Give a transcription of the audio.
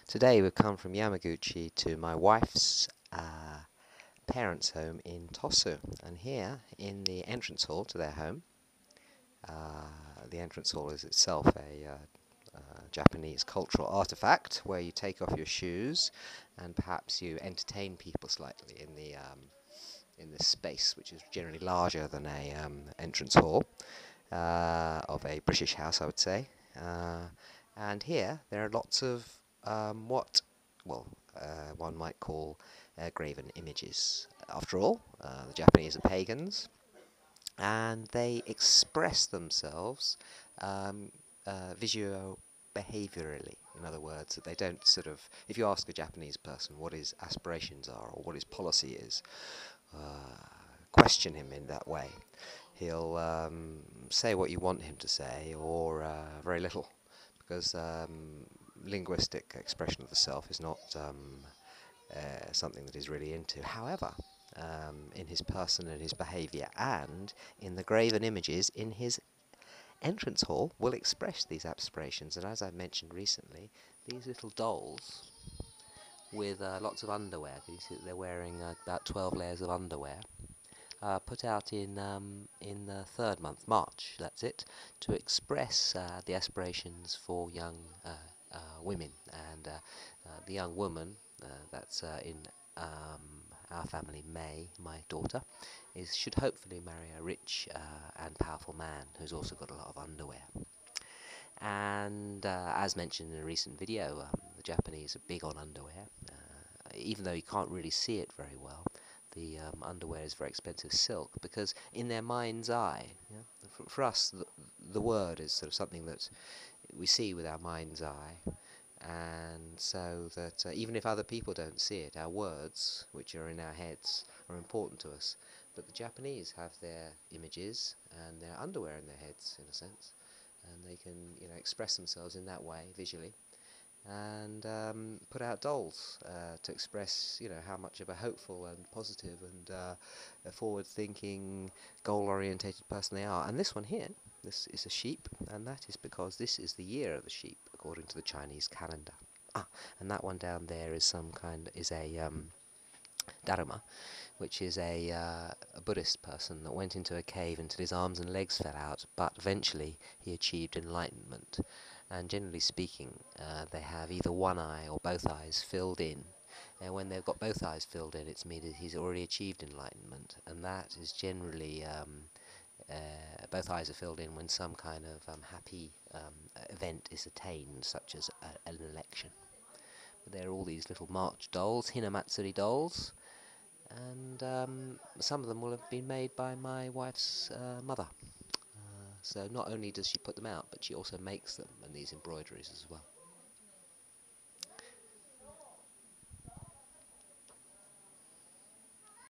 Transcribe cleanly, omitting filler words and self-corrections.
Today we've come from Yamaguchi to my wife's parents' home in Tosu, and here in the entrance hall to their home, the entrance hall is itself a Japanese cultural artifact where you take off your shoes and perhaps you entertain people slightly in this space, which is generally larger than a entrance hall of a British house, I would say. And here there are lots of one might call graven images. After all, the Japanese are pagans, and they express themselves visuo-behaviorally. In other words, that they don't sort of, if you ask a Japanese person what his aspirations are or what his policy is, question him in that way. He'll say what you want him to say, or very little, because linguistic expression of the self is not something that he's really into. However, in his person and his behaviour, and in the graven images in his entrance hall, will express these aspirations. And as I mentioned recently, these little dolls with lots of underwear, you see that they're wearing about 12 layers of underwear, put out in the third month, March, that's it, to express the aspirations for young women. And the young woman, that's in our family, May, my daughter, should hopefully marry a rich and powerful man who's also got a lot of underwear. And as mentioned in a recent video, the Japanese are big on underwear. Even though you can't really see it very well, the underwear is very expensive silk, because in their mind's eye, for us the word is sort of something that we see with our mind's eye, and so that even if other people don't see it, our words, which are in our heads, are important to us. But the Japanese have their images and their underwear in their heads, in a sense, and they can express themselves in that way visually, and put out dolls to express how much of a hopeful and positive and a forward-thinking, goal-orientated person they are. And this one here, this is a sheep, and that is because this is the year of the sheep according to the Chinese calendar. And that one down there is a Dharma, which is a Buddhist person that went into a cave until his arms and legs fell out, but eventually he achieved enlightenment. And generally speaking, they have either one eye or both eyes filled in. And when they've got both eyes filled in, it's means he's already achieved enlightenment. And that is generally both eyes are filled in when some kind of happy event is attained, such as an election. But there are all these little March dolls, Hinamatsuri dolls, and some of them will have been made by my wife's mother. So not only does she put them out, but she also makes them, and these embroideries as well.